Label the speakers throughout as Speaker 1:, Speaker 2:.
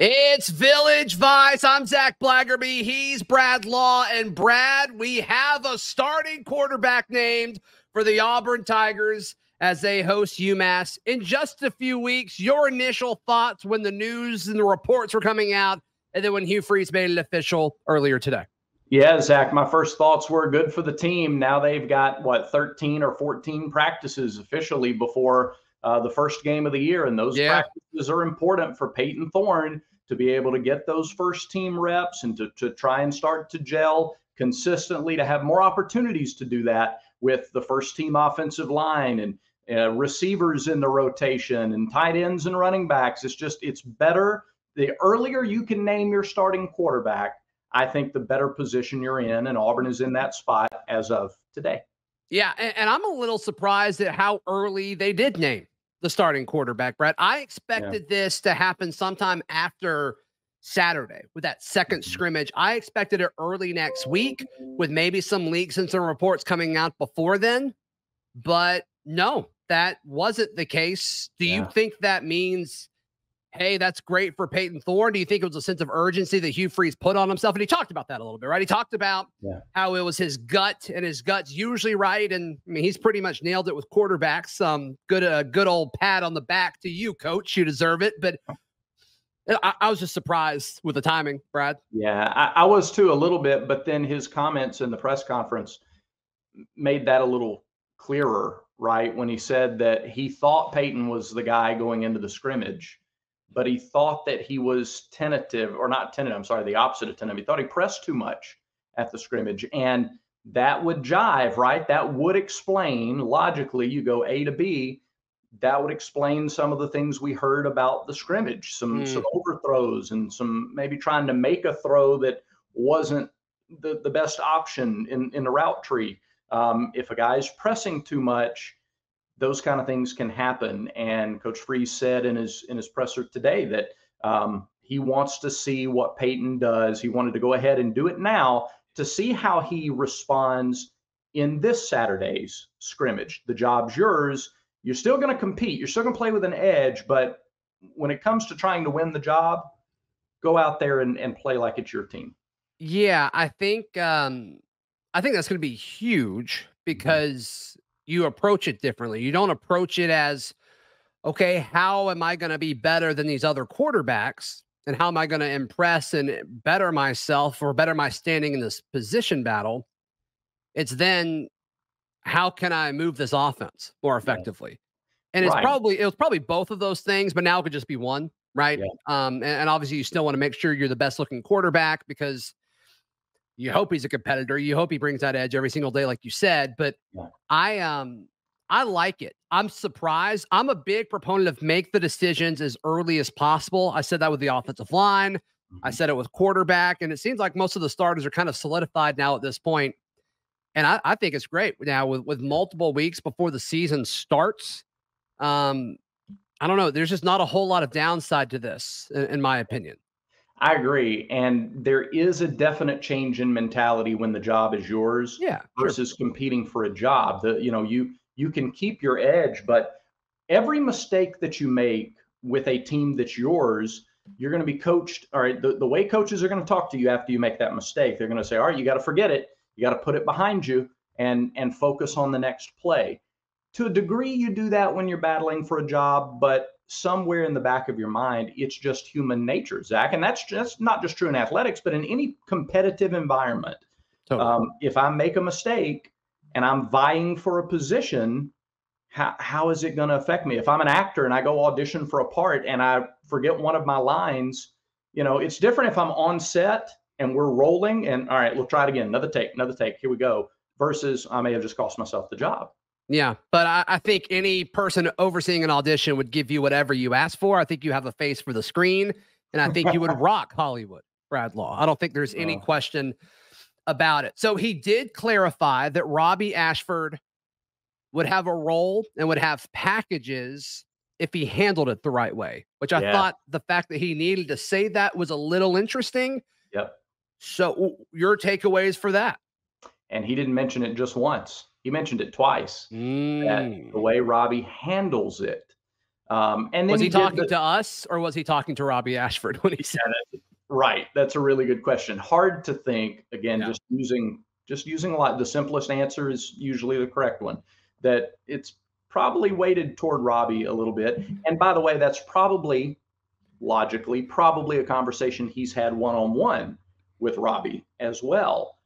Speaker 1: It's Village Vice. I'm Zach Blackerby. He's Brad Law. And Brad, we have a starting quarterback named for the Auburn Tigers as they host UMass in just a few weeks. Your initial thoughts when the news and the reports were coming out, and then when Hugh Freeze made it official earlier today?
Speaker 2: Yeah, Zach, my first thoughts were good for the team. Now they've got, 13 or 14 practices officially before the first game of the year. And those practices are important for Payton Thorne to be able to get those first team reps and to try and start to gel consistently, to have more opportunities to do that with the first team offensive line and receivers in the rotation and tight ends and running backs. It's better. The earlier you can name your starting quarterback, I think the better position you're in, and Auburn is in that spot as of today.
Speaker 1: Yeah, and I'm a little surprised at how early they did name the starting quarterback, Brett. I expected this to happen sometime after Saturday with that second scrimmage. I expected it early next week with maybe some leaks and some reports coming out before then. But no, that wasn't the case. Do you think that means, hey, that's great for Payton Thorne? Do you think it was a sense of urgency that Hugh Freeze put on himself? And he talked about that a little bit, right? He talked about how it was his gut, and his gut's usually right. And I mean, he's pretty much nailed it with quarterbacks. Good old pat on the back to you, coach. You deserve it. But I was just surprised with the timing, Brad.
Speaker 2: Yeah, I was too, a little bit. But then his comments in the press conference made that a little clearer, right? When he said that he thought Payton was the guy going into the scrimmage, but he thought that he was tentative, or not tentative, I'm sorry, the opposite of tentative. He thought he pressed too much at the scrimmage. And that would jive, right? That would explain, logically, you go A to B, that would explain some of the things we heard about the scrimmage, some overthrows and some maybe trying to make a throw that wasn't the best option in the route tree. If a guy's pressing too much, those kind of things can happen. And Coach Freeze said in his presser today that he wants to see what Payton does. He wanted to go ahead and do it now to see how he responds in this Saturday's scrimmage. The job's yours. You're still going to compete. You're still going to play with an edge. But when it comes to trying to win the job, go out there and play like it's your team.
Speaker 1: Yeah, I think that's going to be huge because you approach it differently. You don't approach it as, okay, how am I going to be better than these other quarterbacks? And how am I going to impress and better myself or better my standing in this position battle? It's then, how can I move this offense more effectively? And it was probably both of those things, but now it could just be one, right? And obviously you still want to make sure you're the best looking quarterback because you hope he's a competitor. You hope he brings that edge every single day, like you said. But I like it. I'm surprised. I'm a big proponent of make the decisions as early as possible. I said that with the offensive line. I said it with quarterback. And it seems like most of the starters are kind of solidified now at this point. And I think it's great now with multiple weeks before the season starts. I don't know. There's just not a whole lot of downside to this, in my opinion.
Speaker 2: I agree. And there is a definite change in mentality when the job is yours versus competing for a job. You can keep your edge, but every mistake that you make with a team that's yours, you're going to be coached. All right. The way coaches are going to talk to you after you make that mistake, they're going to say, all right, you got to forget it. You got to put it behind you and focus on the next play. To a degree, you do that when you're battling for a job, but somewhere in the back of your mind, it's just human nature, Zach. And that's not just true in athletics, but in any competitive environment. Totally. If I make a mistake and I'm vying for a position, how is it going to affect me? If I'm an actor and I go audition for a part and I forget one of my lines, it's different if I'm on set and we're rolling and, all right, we'll try it again. Another take, here we go, versus I may have just cost myself the job.
Speaker 1: Yeah, but I think any person overseeing an audition would give you whatever you ask for. I think you have a face for the screen, and I think you would rock Hollywood, Brad Law. I don't think there's any question about it. So he did clarify that Robby Ashford would have a role and would have packages if he handled it the right way, which I thought the fact that he needed to say that was a little interesting.
Speaker 2: Yep.
Speaker 1: So your takeaways for that?
Speaker 2: And he didn't mention it just once. He mentioned it twice. That the way Robby handles it And then
Speaker 1: Was he talking to us, or was he talking to Robby Ashford when he said it?
Speaker 2: Right. That's a really good question. Hard to think. Again,
Speaker 1: Yeah.
Speaker 2: just using a lot. The simplest answer is usually the correct one. That it's probably weighted toward Robby a little bit. And by the way, that's probably logically probably a conversation he's had one-on-one with Robby as well.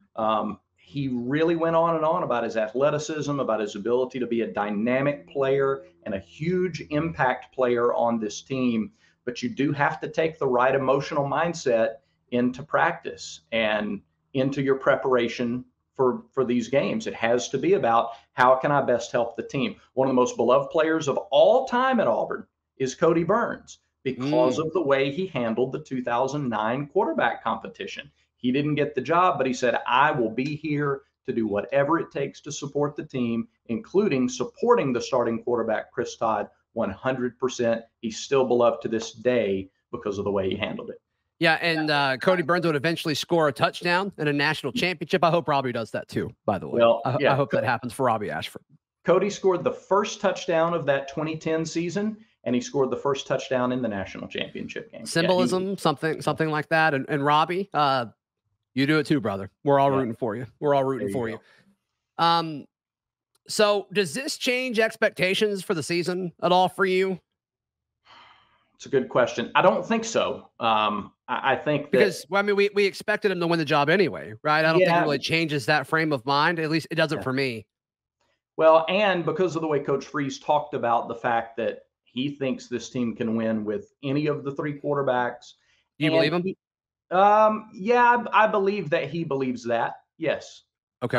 Speaker 2: He really went on about his athleticism, about his ability to be a dynamic player and a huge impact player on this team. But you do have to take the right emotional mindset into practice and into your preparation for these games. It has to be about how can I best help the team. One of the most beloved players of all time at Auburn is Cody Burns because of the way he handled the 2009 quarterback competition. He didn't get the job, but he said, I will be here to do whatever it takes to support the team, including supporting the starting quarterback, Chris Todd, 100%. He's still beloved to this day because of the way he handled it.
Speaker 1: Yeah, and Cody Burns would eventually score a touchdown in a national championship. I hope Robby does that too, by the way.
Speaker 2: Well,
Speaker 1: I hope that happens for Robby Ashford.
Speaker 2: Cody scored the first touchdown of that 2010 season, and he scored the first touchdown in the national championship game.
Speaker 1: Symbolism, something like that. And Robby, you do it too, brother. We're all rooting for you. We're all rooting for you. So does this change expectations for the season at all for you?
Speaker 2: It's a good question. I don't think so. I think that,
Speaker 1: because I mean we expected him to win the job anyway, right? I don't think it really changes that frame of mind. At least it doesn't for me.
Speaker 2: Well, and because of the way Coach Freeze talked about the fact that he thinks this team can win with any of the three quarterbacks.
Speaker 1: Do you believe him?
Speaker 2: Yeah, I believe that he believes that. Yes.
Speaker 1: Okay.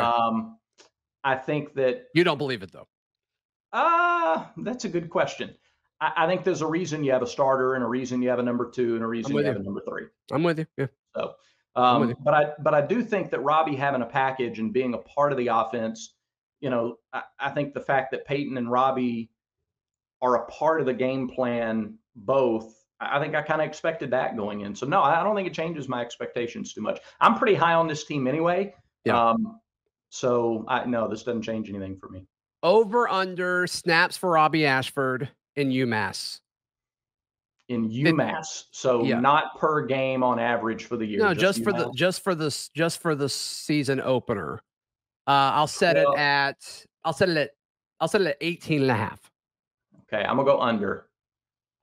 Speaker 2: I think that
Speaker 1: you don't believe it though.
Speaker 2: That's a good question. I think there's a reason you have a starter and a reason you have a number 2 and a reason you have a number 3.
Speaker 1: I'm with you. Yeah.
Speaker 2: So, but I do think that Robby having a package and being a part of the offense, you know, I think the fact that Payton and Robby are a part of the game plan, both, I think I kind of expected that going in. So no, I don't think it changes my expectations too much. I'm pretty high on this team anyway.
Speaker 1: Yeah.
Speaker 2: So no, this doesn't change anything for me.
Speaker 1: Over under snaps for Robby Ashford in UMass.
Speaker 2: In UMass, so not per game on average for the year.
Speaker 1: No, just for the season opener. I'll set it at 18.5.
Speaker 2: Okay, I'm gonna go under.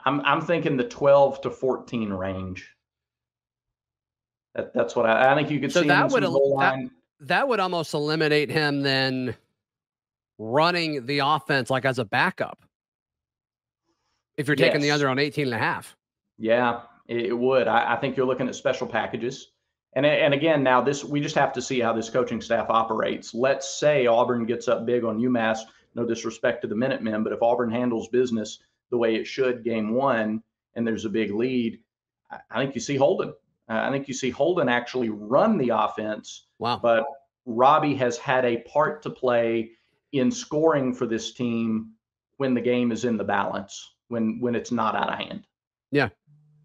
Speaker 2: I'm thinking the 12 to 14 range. That's what I think you could see.
Speaker 1: That would almost eliminate him then running the offense like as a backup. If you're taking the under on 18.5.
Speaker 2: Yeah, it would. I think you're looking at special packages. And again, now we just have to see how this coaching staff operates. Let's say Auburn gets up big on UMass. No disrespect to the Minutemen, but if Auburn handles business the way it should game 1 and there's a big lead, I think you see Holden. I think you see Holden actually run the offense.
Speaker 1: Wow.
Speaker 2: But Robby has had a part to play in scoring for this team when the game is in the balance, when it's not out of hand.
Speaker 1: Yeah.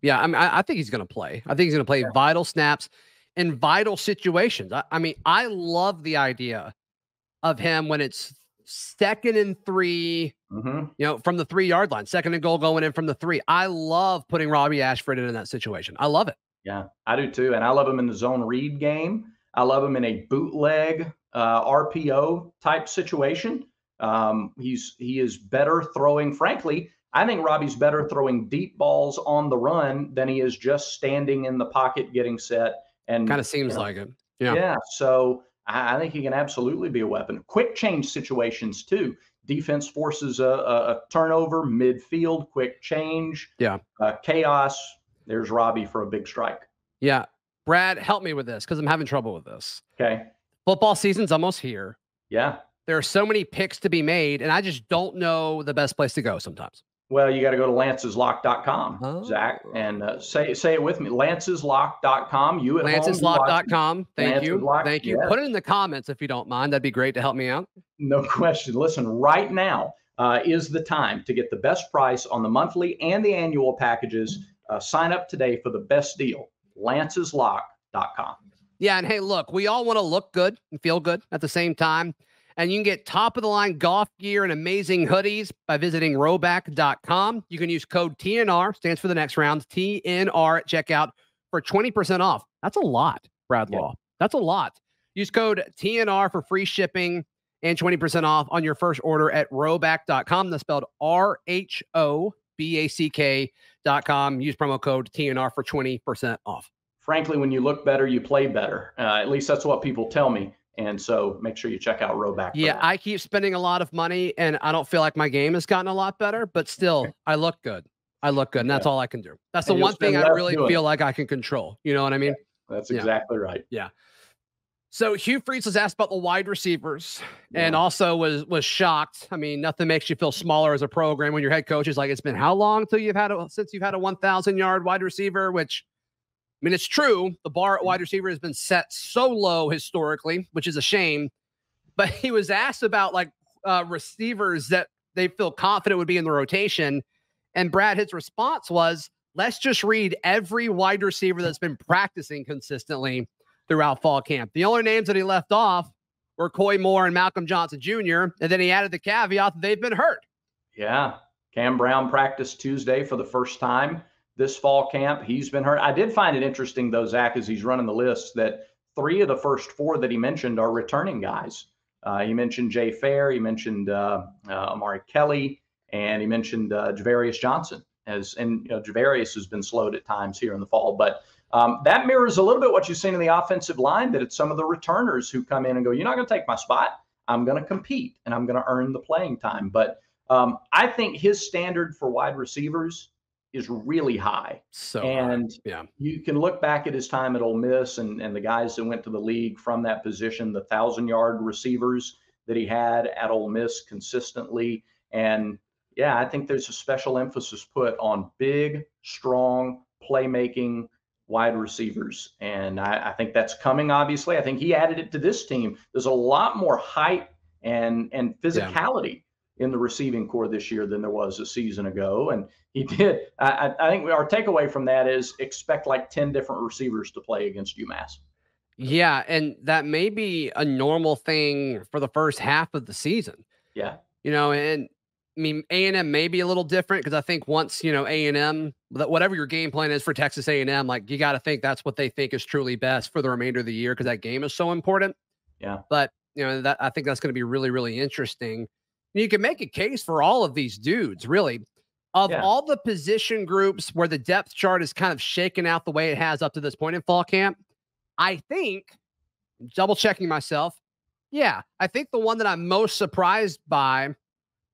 Speaker 1: Yeah. I mean, I think he's going to play. I think he's going to play vital snaps in vital situations. I mean, I love the idea of him when it's 2nd and 3, you know, from the 3-yard line, 2nd and goal going in from the 3. I love putting Robby Ashford in that situation. I love it.
Speaker 2: Yeah, I do too. And I love him in the zone read game. I love him in a bootleg RPO type situation. He is better throwing. Frankly, I think Robby's better throwing deep balls on the run than he is just standing in the pocket getting set. And
Speaker 1: kind of seems like it.
Speaker 2: Yeah. So I think he can absolutely be a weapon. Quick change situations too. Defense forces a turnover, midfield, quick change.
Speaker 1: Yeah.
Speaker 2: Chaos. There's Robby for a big strike.
Speaker 1: Yeah. Brad, help me with this because I'm having trouble with this.
Speaker 2: Okay.
Speaker 1: Football season's almost here.
Speaker 2: Yeah.
Speaker 1: There are so many picks to be made, and I just don't know the best place to go sometimes.
Speaker 2: Well, you got to go to lanceslock.com, Zach, and say it with me. Lanceslock.com. You at
Speaker 1: Lanceslock.com. Thank you. Thank you.
Speaker 2: Yes.
Speaker 1: Put it in the comments if you don't mind. That'd be great to help me out.
Speaker 2: No question. Listen, right now is the time to get the best price on the monthly and the annual packages. Sign up today for the best deal. Lanceslock.com.
Speaker 1: Yeah, and hey, look, we all want to look good and feel good at the same time. And you can get top-of-the-line golf gear and amazing hoodies by visiting rowback.com. You can use code TNR, stands for the next round, TNR at checkout for 20% off. That's a lot, Brad Law. That's a lot. Use code TNR for free shipping and 20% off on your first order at rowback.com. That's spelled RHOBACK.com. Use promo code TNR for 20% off.
Speaker 2: Frankly, when you look better, you play better. At least that's what people tell me. And so make sure you check out Rowback.
Speaker 1: Yeah, I keep spending a lot of money, and I don't feel like my game has gotten a lot better, but still, I look good. I look good, and that's all I can do. That's the one thing I really feel like I can control. You know what I mean?
Speaker 2: Yeah, that's exactly right.
Speaker 1: Yeah. So Hugh Freeze was asked about the wide receivers and also was shocked. I mean, nothing makes you feel smaller as a program when your head coach is like, it's been how long since you've had a 1,000-yard wide receiver, which, I mean, it's true. The bar at wide receiver has been set so low historically, which is a shame. But he was asked about like receivers that they feel confident would be in the rotation. And Brad, his response was, let's just read every wide receiver that's been practicing consistently throughout fall camp. The only names that he left off were Coy Moore and Malcolm Johnson Jr. And then he added the caveat that they've been hurt.
Speaker 2: Yeah. Cam Brown practiced Tuesday for the first time this fall camp. He's been hurt. I did find it interesting, though, Zach, as he's running the list, that 3 of the first 4 that he mentioned are returning guys. He mentioned Jay Fair, he mentioned Amari Kelly, and he mentioned Javarius Johnson. And Javarius has been slowed at times here in the fall. But that mirrors a little bit what you've seen in the offensive line, that it's some of the returners who come in and go, you're not going to take my spot. I'm going to compete, and I'm going to earn the playing time. But I think his standard for wide receivers is really high. You can look back at his time at Ole Miss and the guys that went to the league from that position, the 1,000-yard receivers that he had at Ole Miss consistently. And yeah, I think there's a special emphasis put on big, strong, playmaking wide receivers. And I think that's coming, obviously. I think he added it to this team. There's a lot more height and physicality in the receiving core this year than there was a season ago. And he did. I think our takeaway from that is expect like 10 different receivers to play against UMass.
Speaker 1: Yeah, and that may be a normal thing for the first half of the season.
Speaker 2: Yeah.
Speaker 1: And I mean, A&M may be a little different because I think once, A&M, whatever your game plan is for Texas A&M, like you got to think that's what they think is truly best for the remainder of the year because that game is so important.
Speaker 2: Yeah.
Speaker 1: But, that I think that's going to be really, really interesting. You can make a case for all of these dudes, really. Of all the position groups where the depth chart is kind of shaken out the way it has up to this point in fall camp, I think, double checking myself, I think the one that I'm most surprised by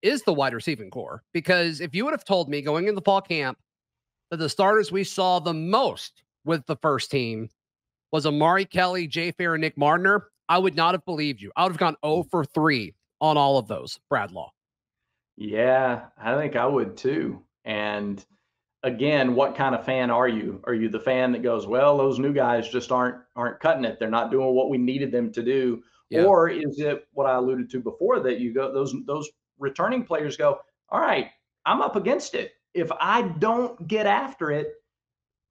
Speaker 1: is the wide receiving core. Because if you would have told me going into fall camp that the starters we saw the most with the first team was Amari Kelly, Jay Fair, and Nick Mardner, I would not have believed you. I would have gone 0 for 3 on all of those, Brad Law.
Speaker 2: Yeah, I think I would too. And again, what kind of fan are you? Are you the fan that goes, well, those new guys just aren't cutting it. They're not doing what we needed them to do. Yeah. Or is it what I alluded to before, that you go, those returning players go, all right, I'm up against it. If I don't get after it,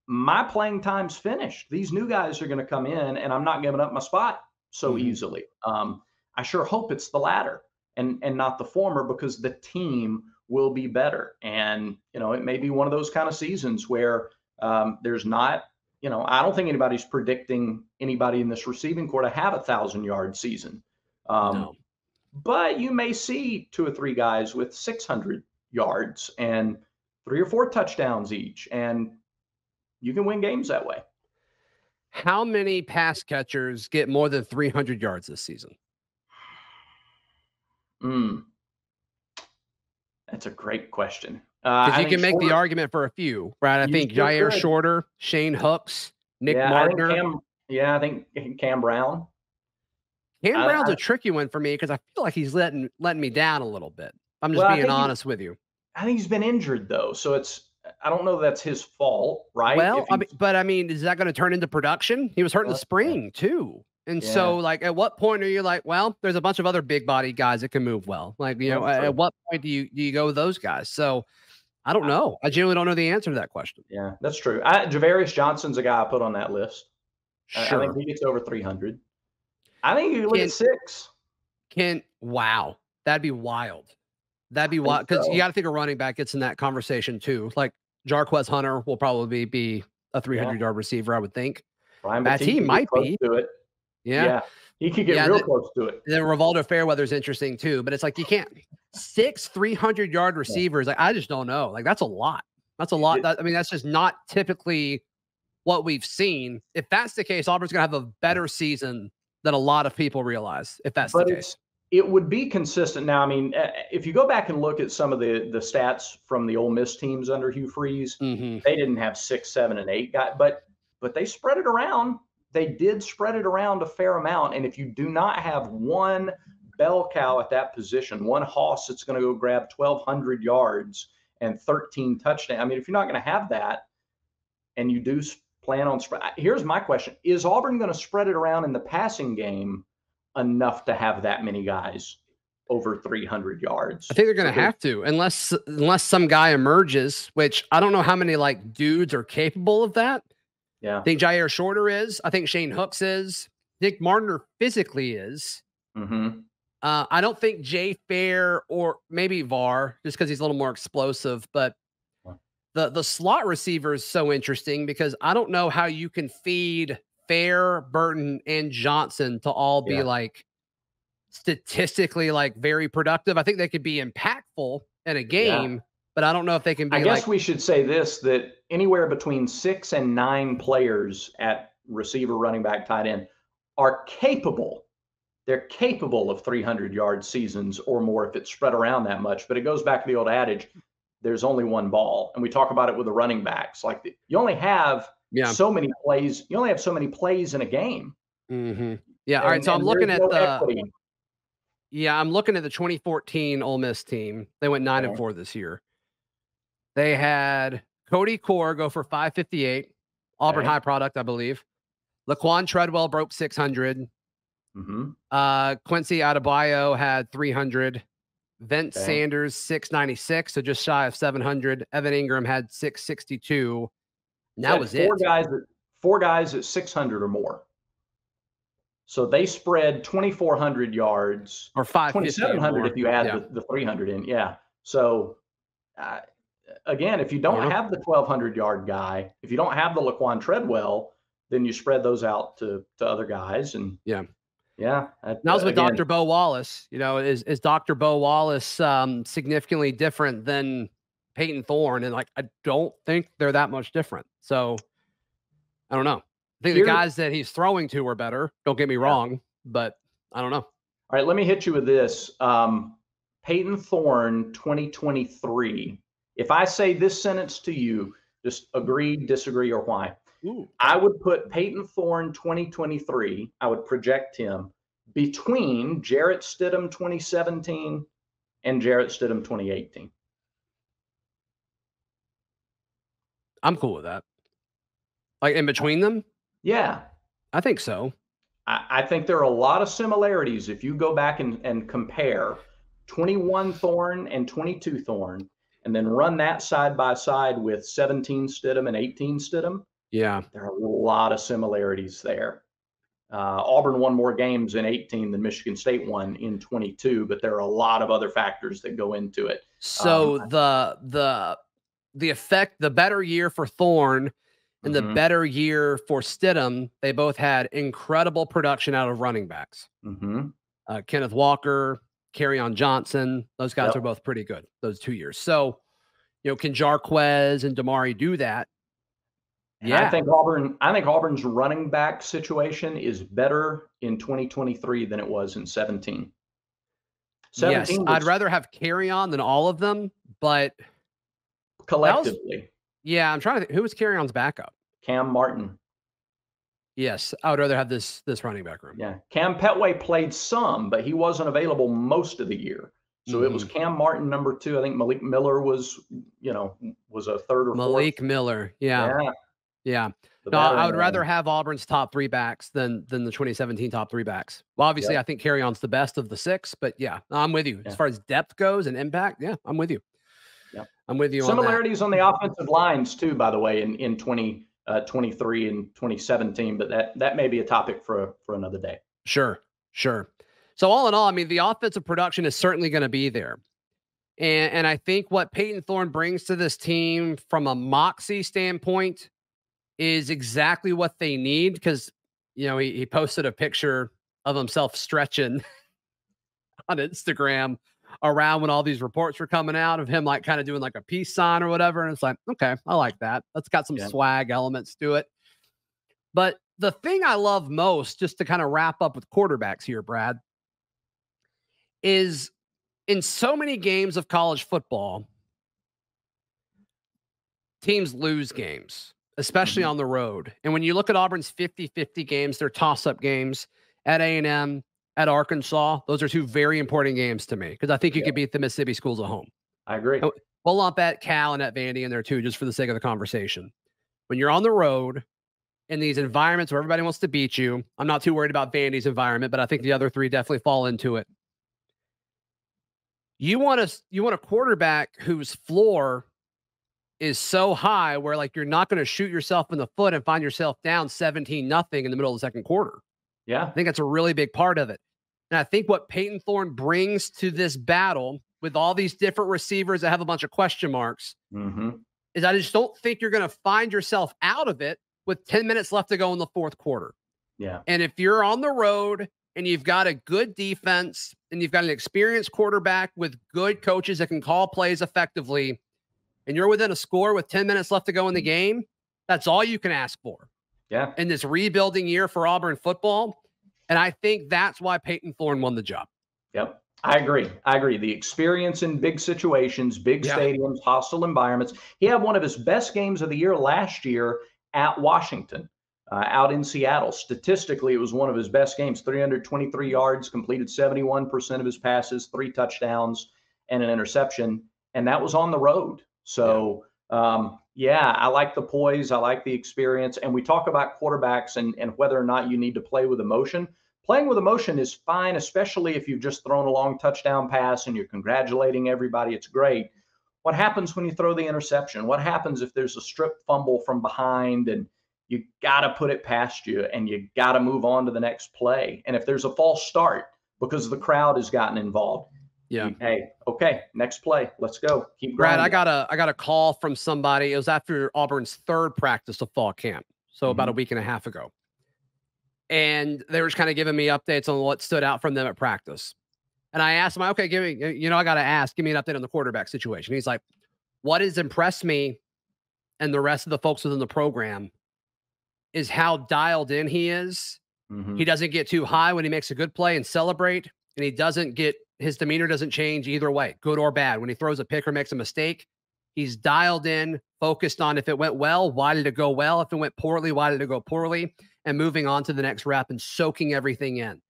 Speaker 2: my playing time's finished. These new guys are going to come in and I'm not giving up my spot so easily. I sure hope it's the latter and not the former, because the team will be better. And, it may be one of those kind of seasons where there's not, I don't think anybody's predicting anybody in this receiving core to have 1,000-yard season.
Speaker 1: No.
Speaker 2: But you may see 2 or 3 guys with 600 yards and 3 or 4 touchdowns each, and you can win games that way.
Speaker 1: How many pass catchers get more than 300 yards this season?
Speaker 2: That's a great question.
Speaker 1: Because you can make the argument for a few, right? I think Jair Shorter, Shane Hooks, Nick Mardner.
Speaker 2: I think Cam Brown.
Speaker 1: Cam Brown's a tricky one for me because I feel like he's letting me down a little bit. I'm just being honest with you.
Speaker 2: I think he's been injured though, so I don't know if that's his fault, right?
Speaker 1: Well, is that going to turn into production? He was hurt in the spring too. And so, like, at what point are you like, well, there's a bunch of other big body guys that can move well. Like, at what point do you go with those guys? So I don't know. I genuinely don't know the answer to that question.
Speaker 2: Yeah, that's true. Javarius Johnson's a guy I put on that list.
Speaker 1: Sure.
Speaker 2: I think he gets over 300. I think you look at 6.
Speaker 1: Wow, that'd be wild. That'd be
Speaker 2: I think
Speaker 1: wild because you
Speaker 2: so.
Speaker 1: got to think a running back gets in that conversation too. Like Jarquez Hunter will probably be a
Speaker 2: Yeah.
Speaker 1: 300-yard receiver, I would think.
Speaker 2: Ryan
Speaker 1: Batty
Speaker 2: Batiste get
Speaker 1: might
Speaker 2: close
Speaker 1: be.
Speaker 2: to it.
Speaker 1: Yeah.
Speaker 2: Yeah. He could get
Speaker 1: Yeah.
Speaker 2: real close to it.
Speaker 1: Then Rivaldo Fairweather's interesting too, but it's like you can't 300-yard
Speaker 2: Yeah.
Speaker 1: receivers. Like I just don't know. Like that's a lot. That's a lot. I mean, that's just not typically what we've seen. If that's the case, Auburn's gonna have a better season than a lot of people realize. If that's the
Speaker 2: But
Speaker 1: case.
Speaker 2: it would be consistent now. I mean, if you go back and look at some of the stats from the Ole Miss teams under Hugh Freeze,
Speaker 1: Mm-hmm.
Speaker 2: they didn't have 6, 7, and 8 guys, but they spread it around. They did spread it around a fair amount. And if you do not have one bell cow at that position, one hoss that's going to go grab 1,200 yards and 13 touchdowns, I mean, if you're not going to have that, and you do plan on spread, here's my question: is Auburn going to spread it around in the passing game enough to have that many guys over 300 yards?
Speaker 1: I think they're going to have to, unless some guy emerges, which I don't know how many like dudes are capable of that.
Speaker 2: Yeah.
Speaker 1: I think Jair Shorter is. I think Shane Hooks is. Nick Martiner physically is.
Speaker 2: Mm-hmm.
Speaker 1: I don't think Jay Fair or maybe VAR, just because he's a little more explosive. But the slot receiver is so interesting because I don't know how you can feed Fair, Burton, and Johnson to all be like statistically like very productive. I think they could be impactful in a game, but I don't know if they can be.
Speaker 2: I guess we should say this: that anywhere between 6 and 9 players at receiver, running back, tight end are capable. They're capable of 300-yard seasons or more if it's spread around that much. But it goes back to the old adage: there's only one ball, and we talk about it with the running backs. Like you only have so many plays. You only have so many plays in a game.
Speaker 1: Mm-hmm. Yeah. All right. So I'm looking at the. Yeah, I'm looking at the 2014 Ole Miss team. They went 9-4 this year. They had Cody Core go for 558, Auburn high product, I believe. Laquan Treadwell broke 600.
Speaker 2: Mm-hmm.
Speaker 1: Quincy Adebayo had 300. Vince Sanders 696, so just shy of 700. Evan Ingram had 662. And that was
Speaker 2: four guys at 600 or more. So they spread 2,400 yards,
Speaker 1: or
Speaker 2: 2,700 if you add the 300 in. Yeah. So again, if you don't have the 1,200-yard guy, if you don't have the Laquan Treadwell, then you spread those out to other guys. And
Speaker 1: yeah.
Speaker 2: That was
Speaker 1: with Dr. Bo Wallace. You know, is Dr. Bo Wallace significantly different than Payton Thorne? And like, I don't think they're that much different. So I don't know. I think the guys that he's throwing to were better. Don't get me wrong, but I don't know.
Speaker 2: All right, let me hit you with this. Payton Thorne 2023. If I say this sentence to you, just agree, disagree, or why. I would put Payton Thorne 2023, I would project him between Jarrett Stidham 2017 and Jarrett Stidham 2018.
Speaker 1: I'm cool with that. Like in between them?
Speaker 2: Yeah.
Speaker 1: I think so.
Speaker 2: I think there are a lot of similarities if you go back and compare 21 Thorne and 22 Thorne, and then run that side by side with 17 Stidham and 18 Stidham.
Speaker 1: Yeah.
Speaker 2: There are a lot of similarities there. Auburn won more games in 18 than Michigan State won in 22, but there are a lot of other factors that go into it.
Speaker 1: So the effect, the better year for Thorne and the better year for Stidham, they both had incredible production out of running backs. Kenneth Walker, Kerryon Johnson, those guys are both pretty good those 2 years. So, you know, can Jarquez and Damari do that?
Speaker 2: Yeah, I think Auburn's running back situation is better in 2023 than it was in 17.
Speaker 1: Yes, I'd rather have Kerryon than all of them, but
Speaker 2: collectively.
Speaker 1: I'm trying to think. Who was Kerryon's backup?
Speaker 2: Cam Martin.
Speaker 1: Yes, I would rather have this running back room.
Speaker 2: Yeah, Cam Petway played some, but he wasn't available most of the year. So it was Cam Martin, number 2. I think Malik Miller was a third or fourth.
Speaker 1: Malik Miller, yeah. No, I would rather have Auburn's top 3 backs than the 2017 top 3 backs. Well, obviously, I think Kerryon's the best of the 6, but I'm with you. As far as depth goes and impact, I'm with you.
Speaker 2: Yeah,
Speaker 1: I'm with you.
Speaker 2: Similarities on the offensive lines too, by the way, in 2023 and 2017, but that may be a topic for another day.
Speaker 1: Sure. So all in all, I mean, the offensive production is certainly going to be there. And I think what Payton Thorne brings to this team from a moxie standpoint is exactly what they need. Because, he posted a picture of himself stretching on Instagram around when all these reports were coming out of him, like kind of doing like a peace sign or whatever. And it's like, okay, I like that. That's got some swag elements to it. But the thing I love most, just to kind of wrap up with quarterbacks here, Brad, is in so many games of college football, teams lose games, especially on the road. And when you look at Auburn's 50-50 games, they're toss-up games at A&M, at Arkansas. Those are two very important games to me because I think you could beat the Mississippi schools at home.
Speaker 2: I agree.
Speaker 1: We'll lump at Cal and at Vandy in there too, just for the sake of the conversation. When you're on the road in these environments where everybody wants to beat you, I'm not too worried about Vandy's environment, but I think the other three definitely fall into it. You want a quarterback whose floor is so high where like you're not going to shoot yourself in the foot and find yourself down 17-0 in the middle of the second quarter.
Speaker 2: Yeah.
Speaker 1: I think that's a really big part of it. And I think what Payton Thorne brings to this battle with all these different receivers that have a bunch of question marks is I just don't think you're going to find yourself out of it with 10 minutes left to go in the fourth quarter.
Speaker 2: Yeah.
Speaker 1: And if you're on the road and you've got a good defense and you've got an experienced quarterback with good coaches that can call plays effectively, and you're within a score with 10 minutes left to go in the game, that's all you can ask for.
Speaker 2: Yeah.
Speaker 1: In this rebuilding year for Auburn football. And I think that's why Payton Thorne won the job.
Speaker 2: Yep. I agree. The experience in big situations, big stadiums, hostile environments. He had one of his best games of the year last year at Washington, out in Seattle. Statistically, it was one of his best games. 323 yards, completed 71% of his passes, 3 touchdowns, and an interception. And that was on the road. So, I like the poise. I like the experience. And we talk about quarterbacks and whether or not you need to play with emotion. Playing with emotion is fine, especially if you've just thrown a long touchdown pass and you're congratulating everybody. It's great. What happens when you throw the interception? What happens if there's a strip fumble from behind and you got to put it past you and you got to move on to the next play? And if there's a false start because the crowd has gotten involved, hey, okay, next play. Let's go. Keep grinding.
Speaker 1: Brad, I got a call from somebody. It was after Auburn's third practice of fall camp, so about a week and a half ago. And they were just kind of giving me updates on what stood out from them at practice. And I asked him, okay, give me an update on the quarterback situation. He's like, what has impressed me and the rest of the folks within the program is how dialed in he is. He doesn't get too high when he makes a good play and celebrate. And his demeanor doesn't change either way, good or bad. When he throws a pick or makes a mistake, he's dialed in, focused on if it went well, why did it go well? If it went poorly, why did it go poorly? And moving on to the next rep and soaking everything in.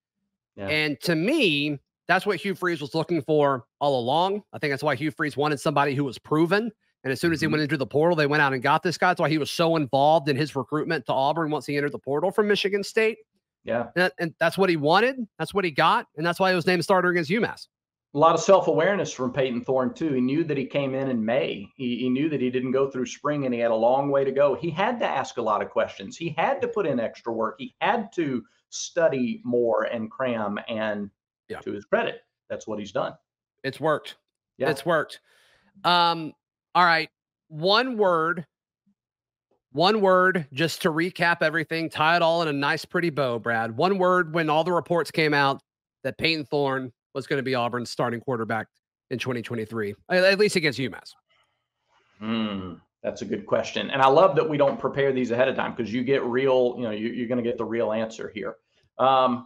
Speaker 1: Yeah. And to me, that's what Hugh Freeze was looking for all along. I think that's why Hugh Freeze wanted somebody who was proven. And as soon as he went into the portal, they went out and got this guy. That's why he was so involved in his recruitment to Auburn once he entered the portal from Michigan State.
Speaker 2: Yeah.
Speaker 1: And that's what he wanted. That's what he got. And that's why he was named starter against UMass.
Speaker 2: A lot of self-awareness from Payton Thorne, too. He knew that he came in May. He knew that he didn't go through spring and he had a long way to go. He had to ask a lot of questions. He had to put in extra work. He had to study more and cram. And to his credit, that's what he's done.
Speaker 1: It's worked. Yeah. It's worked. All right. One word, just to recap everything, tie it all in a nice, pretty bow, Brad. One word when all the reports came out that Payton Thorne was going to be Auburn's starting quarterback in 2023, at least against UMass.
Speaker 2: That's a good question. And I love that we don't prepare these ahead of time because you get real, you're going to get the real answer here.
Speaker 1: I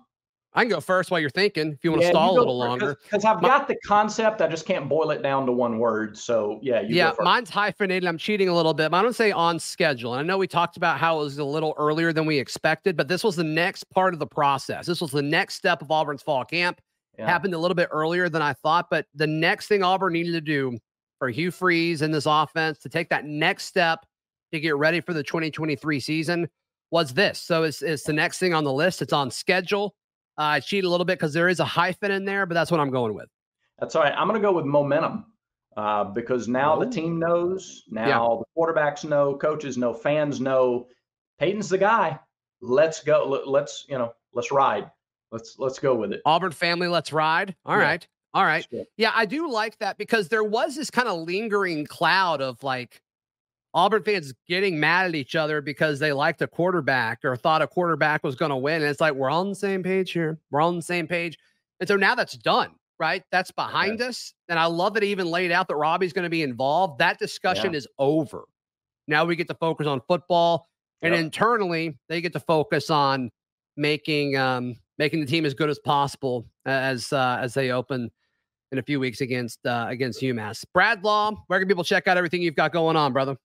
Speaker 1: can go first while you're thinking if you want to stall a little longer.
Speaker 2: Because I've got the concept. I just can't boil it down to one word. So, you go first.
Speaker 1: Mine's hyphenated. I'm cheating a little bit. But I'm going to say on schedule. And I know we talked about how it was a little earlier than we expected, but this was the next part of the process. This was the next step of Auburn's fall camp. Yeah. Happened a little bit earlier than I thought, but the next thing Auburn needed to do for Hugh Freeze and this offense to take that next step to get ready for the 2023 season was this. So it's the next thing on the list. It's on schedule. I cheat a little bit because there is a hyphen in there, but that's what I'm going with.
Speaker 2: That's all right. I'm going to go with momentum because now the team knows. Now the quarterbacks know, coaches know, fans know. Payton's the guy. Let's go. Let's ride. Let's go with it.
Speaker 1: Auburn family, let's ride. All
Speaker 2: Yeah,
Speaker 1: right. All right.
Speaker 2: sure.
Speaker 1: Yeah, I do like that because there was this kind of lingering cloud of like Auburn fans getting mad at each other because they liked a quarterback or thought a quarterback was going to win. And it's like, we're on the same page here. We're on the same page. And so now that's done, right? That's behind us. And I love that he even laid out that Robby's going to be involved. That discussion is over. Now we get to focus on football. And internally, they get to focus on making the team as good as possible as they open in a few weeks against UMass. Brad Law, where can people check out everything you've got going on, brother?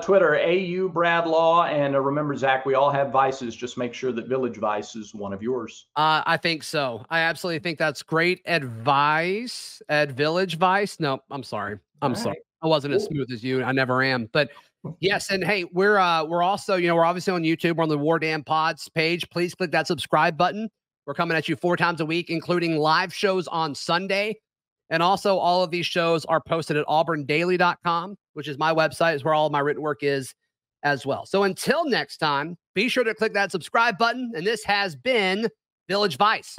Speaker 2: Twitter, AU Brad Law. And remember, Zach, we all have vices. Just make sure that Village Vice is one of yours.
Speaker 1: I think so. I absolutely think that's great advice at Village Vice. No, I'm sorry. I'm sorry. I wasn't as smooth as you. I never am. But yes, and hey, we're also, we're obviously on YouTube. We're on the War Damn Pods page. Please click that subscribe button. We're coming at you 4 times a week, including live shows on Sunday. And also, all of these shows are posted at auburndaily.com, which is my website, is where all of my written work is as well. So until next time, be sure to click that subscribe button. And this has been Village Vice.